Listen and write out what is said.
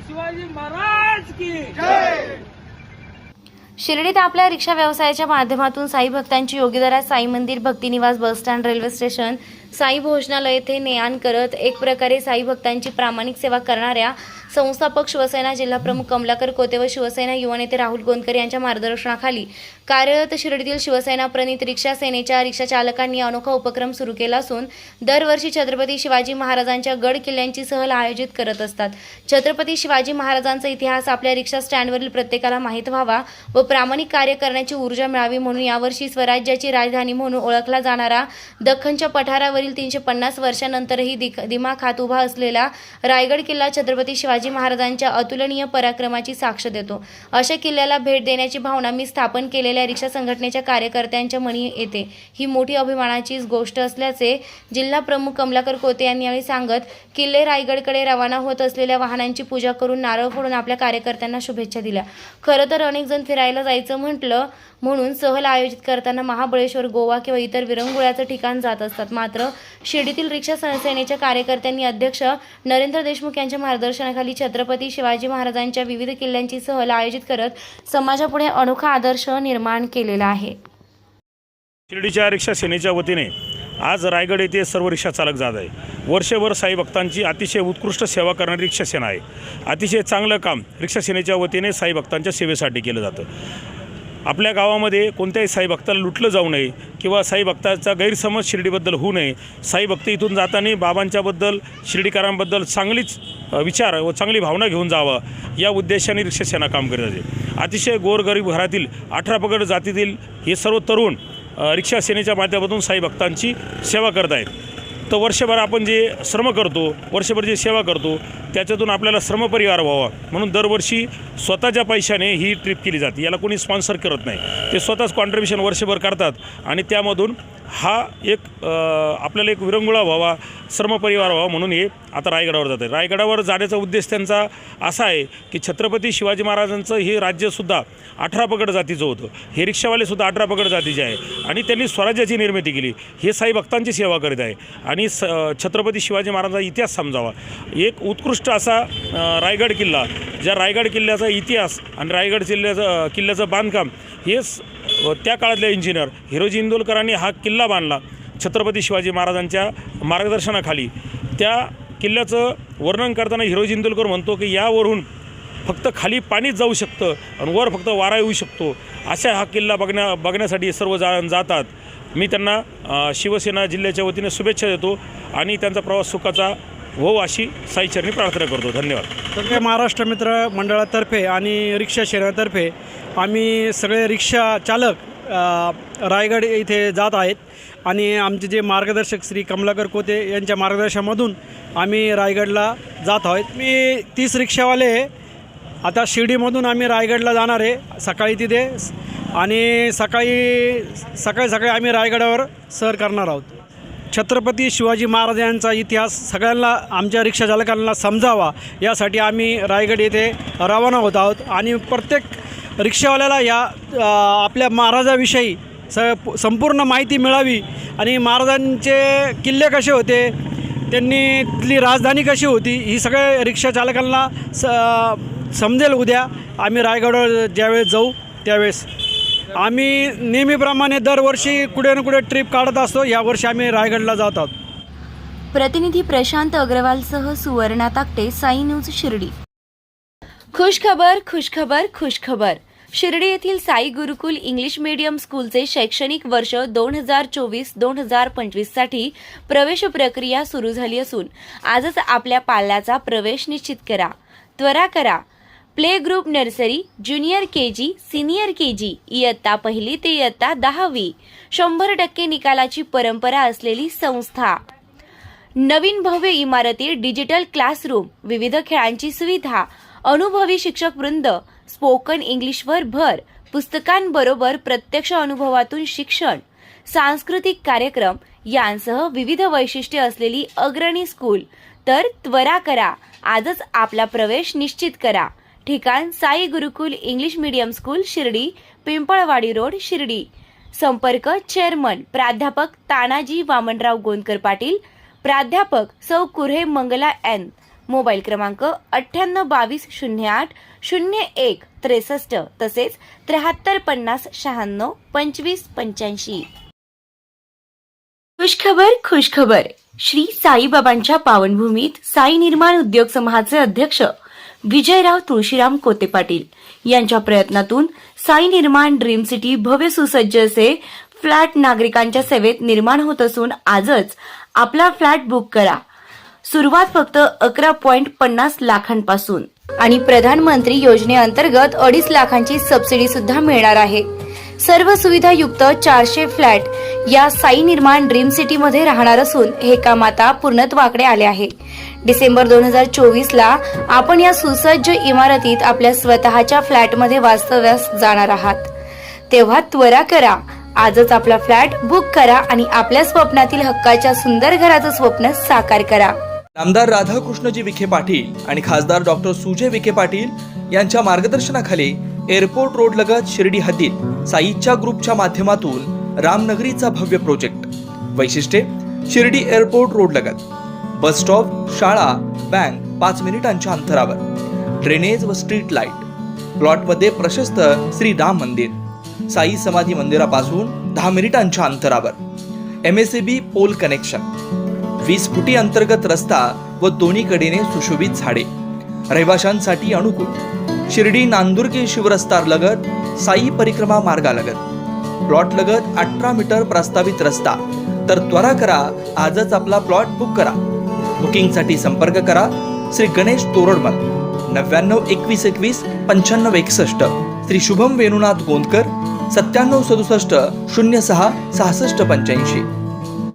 शिवाजी महाराज की जय। शिर्डीत आपल्या रिक्षा व्यवसायाच्या माध्यमातून साई भक्तांची योग्य दरात साई मंदिर, भक्तिनिवास, बसस्टँड, रेल्वे स्टेशन, साई भोजनालय येथे ने-आण करत एक प्रकारे साई भक्तांची प्रामाणिक सेवा करणाऱ्या संस्थापक शिवसेना जिल्हाप्रमुख कमलाकर कोते व शिवसेना युवा नेते राहुल गोंदकर यांच्या मार्गदर्शनाखाली कार्यरत शिर्डीतील शिवसेना प्रणित रिक्षा सेनेच्या रिक्षा चालकांनी अनोखा उपक्रम सुरू केला असून दरवर्षी छत्रपती शिवाजी महाराजांच्या गड किल्ल्यांची सहल आयोजित करत असतात। छत्रपती शिवाजी महाराजांचा इतिहास आपल्या रिक्षा स्टँडवरील प्रत्येकाला माहीत व्हावा व प्रामाणिक कार्य करण्याची ऊर्जा मिळावी म्हणून यावर्षी स्वराज्याची राजधानी म्हणून ओळखला जाणारा दख्खनच्या पठारावरील 350 वर्षांनंतरही दिमाखात उभा असलेला रायगड किल्ला छत्रपती शिवाजी महाराजांच्या अतुलनीय पराक्रमाची साक्ष देतो। अशा किल्ल्याला भेट देण्याची भावना मी स्थापन केलेल्या रिक्षा संघटनेच्या कार्यकर्त्यांच्या मनी येते। ही मोठी अभिमानाची गोष्ट असल्याचे जिल्हा प्रमुख कमलाकर कोते यांनी यावेळी सांगत किल्ले रायगडकडे रवाना होत असलेल्या वाहनांची पूजा करून नारळ फोडून आपल्या कार्यकर्त्यांना शुभेच्छा दिल्या। खरं तर अनेक जण फिरायला जायचं म्हटलं म्हणून सहल आयोजित करताना महाबळेश्वर, गोवा किंवा इतर विरंगुळ्याचं ठिकाण जात असतात। मात्र शिर्डीतील रिक्षा सेनेच्या कार्यकर्त्यांनी अध्यक्ष नरेंद्र देशमुख यांच्या मार्गदर्शनाखाली छत्रपती शिवाजी महाराजांच्या विविध किल्ल्यांची सहल आयोजित करत समाजापुढे अनोखा आदर्श निर्माण केलेला आहे। शिर्डीच्या रिक्षा सेनेच्या वतीने आज रायगड येथे सर्व रिक्षा चालक जात आहे। वर्षभर साई भक्तांची अतिशय उत्कृष्ट सेवा करणारी रिक्षा सेना आहे। अतिशय चांगलं काम रिक्षा सेनेच्या वतीने साई भक्तांच्या सेवेसाठी केलं जातं। आपल्या गावामध्ये कोणत्याही साई भक्ताला लुटलं जाऊ नये किंवा साई भक्ताचा गैरसमज शिर्डीबद्दल होऊ नये। साई भक्त इथून जाताना बाबांच्याबद्दल, शिर्डीकरांबद्दल चांगलीच विचार व चांगली भावना घेऊन जावा या उद्देशाने रिक्षा सेना काम करत आहे। अतिशय गोरगरीब घरातील 18 पगड जातीतील हे सर्व तरुण रिक्षा सेनेच्या माध्यमातून साई भक्तांची सेवा करत आहेत। तर वर्षभर आपण जे श्रम करतो, वर्षभर जे सेवा करतो त्याच्यातून आपल्याला श्रमपरिहार व्हावा म्हणून दरवर्षी स्वतःच्या पैशाने ही ट्रिप केली जाते। याला कोणी स्पॉन्सर करत नाही, ते स्वतःच कॉन्ट्रिब्युशन वर्षभर करतात आणि त्यामधून हा एक आपल्याला एक विरंगुळा व्हावा, श्रमपरिवार व्हावा म्हणून हे आता रायगडावर जात आहे। रायगडावर जाण्याचा उद्देश त्यांचा असा आहे की छत्रपती शिवाजी महाराजांचं हे राज्यसुद्धा 18 पगड जातीचं होतं। हे रिक्षावालेसुद्धा 18 पगड जातीचे आहे आणि त्यांनी स्वराज्याची निर्मिती केली। हे साई भक्तांची सेवा करीत आहे आणि छत्रपती शिवाजी महाराजांचा इतिहास समजावा। एक उत्कृष्ट असा रायगड किल्ला, ज्या रायगड किल्ल्याचा इतिहास आणि रायगड किल्ल्याचं बांधकाम हे त्या काळातल्या इंजिनियर हिरोजी इंदोलकरांनी हा किल्ला बांधला छत्रपती शिवाजी महाराजांच्या मार्गदर्शनाखाली। त्या किल्ल्याचं वर्णन करताना हिरोजी इंदोलकर म्हणतो की यावरून फक्त खाली पाणीच जाऊ शकतं आणि वर फक्त वारा येऊ शकतो। अशा हा किल्ला बघण्यासाठी सर्व जातात। मी त्यांना शिवसेना जिल्ह्याच्या वतीने शुभेच्छा देतो आणि त्यांचा प्रवास सुखाचा हो अशी साईचरणी प्रार्थना करतो। धन्यवाद। सगळे महाराष्ट्र मित्र मंडळातर्फे आणि रिक्षा सेनेतर्फे आम्ही सगळे रिक्षा चालक रायगड इथे जात आहेत आणि आमचे जे मार्गदर्शक श्री कमलाकर कोते यांच्या मार्गदर्शनामधून आम्ही रायगडला जात आहोत। मी 30 रिक्षावाले आता शिर्डीमधून आम्ही रायगडला जाणार आहे सकाळी तिथे आणि सकाळी आम्ही रायगडावर सर करणार आहोत। छत्रपती शिवाजी महाराजांचा इतिहास सगळ्यांना आमच्या रिक्षा चालकांना समजावा यासाठी आम्ही रायगड येथे रवाना होत आहोत आणि प्रत्येक रिक्षावाल्याला या आपल्या महाराजाविषयी संपूर्ण माहिती मिळावी आणि महाराजांचे किल्ले कसे होते, त्यांनी तिथली राजधानी कशी होती ही सगळे रिक्षा चालकांना समजेल। उद्या आम्ही रायगडवर ज्यावेळेस जाऊ त्यावेळेस आम्ही नेहमीप्रमाणे दरवर्षी कुठे ना कुठे ट्रिप काढत असतो। यावर्षी आम्ही रायगडला जात आहोत। प्रतिनिधी प्रशांत अग्रवालसह सुवर्णा ताकटे, साई न्यूज शिर्डी। खुशखबर खुशखबर खुशखबर। शिर्डी येथील साई गुरुकुल इंग्लिश मीडियम स्कूलचे शैक्षणिक वर्ष 2024-2025 साठी प्रवेश प्रक्रिया सुरू झाली असून आजच आपल्या पाल्याचा प्रवेश निश्चित करा। त्वरा करा। Play group nursery, junior KG, senior KG, इयत्ता 1 ते इयत्ता 10वी 100% निकालाची परंपरा असलेली संस्था। नवीन भव्य इमारती, डिजिटल क्लासरूम, विविध खेळांची सुविधा, अनुभवी शिक्षक वृंद, स्पोकन इंग्लिशवर भर, पुस्तकांबरोबर प्रत्यक्ष अनुभवातून शिक्षण, सांस्कृतिक कार्यक्रम यांसह विविध वैशिष्ट्ये असलेली अग्रणी स्कूल। तर त्वरा करा, आजच आपला प्रवेश निश्चित करा। ठिकाण Sai Gurukul English medium school Shirdi, Pimpalwadi road Shirdi. संपर्क चेअरमन प्राध्यापक तानाजी वामनराव गोंदकर पाटील, प्राध्यापक सौ कुऱ्हे मंगला एन, मोबाईल क्रमांक 9822080163 तसेच 7350962585. खुशखबर. श्री साईबाबांच्या पावनभूमीत साई निर्माण उद्योग समूहाचे अध्यक्ष विजयराव तुळशीराम कोते पाटील यांच्या प्रयत्नातून साई निर्माण ड्रीम सिटी भव्य सुसज्ज असे फ्लॅट नागरिकांच्या सेवेत निर्माण होत असून आजच आपला फ्लॅट बुक करा. सुरुवात फक्त 11.50 लाखांपासून आणि प्रधानमंत्री योजनेअंतर्गत 2.5 लाखांची सबसिडी सुद्धा मिळणार आहे. सर्व सुविधा युक्त 400 फ्लॅट या साई निर्माण ड्रीम सिटी मध्ये राहणार असून हे काम आता पूर्णत्वाकडे आले आहे. डिसेंबर 2024 ला आपण या सुसज्ज इमारतीत आपल्या स्वतःच्या फ्लॅटमध्ये वास्तव्यास जाणार आहात. तेव्हा त्वरा करा, आजच आपला फ्लॅट बुक करा आणि आपल्या स्वप्नातील हक्काच्या सुंदर घराचं स्वप्न साकार करा. आमदार राधाकृष्णजी विखे पाटील आणि खासदार डॉक्टर सुजय विखे पाटील यांच्या मार्गदर्शनाखाली एअरपोर्ट रोड लगत शिर्डी हद्दीत साईच्या ग्रुपच्या माध्यमातून रामनगरीचा भव्य प्रोजेक्ट. वैशिष्ट्ये: शिर्डी एअरपोर्ट रोड लगत बस स्टॉप, शाळा, बँक 5 मिनिटांच्या अंतरावर, ड्रेनेज व स्ट्रीट लाईट. प्लॉटमध्ये प्रशस्त श्री राम मंदिर, साई समाधी मंदिरापासून 10 मिनिटांच्या अंतरावर, MSAB पोल कनेक्शन, 20 फुटी अंतर्गत रस्ता व दोन्ही कडेने सुशोभित झाडे. रहिवाशांसाठी अनुकूल. शिर्डी नांदुर्गी शिवरस्ता लगत साई परिक्रमा मार्गालगत. प्लॉट लगत 18 मीटर प्रस्तावित रस्ता. तर त्वरा करा, आजच आपला प्लॉट बुक करा. बुकिंगसाठी संपर्क करा श्री गणेश तोरडमल 992121 9561, श्री शुभम वेणुनाथ गोंदकर 9767 06 6585.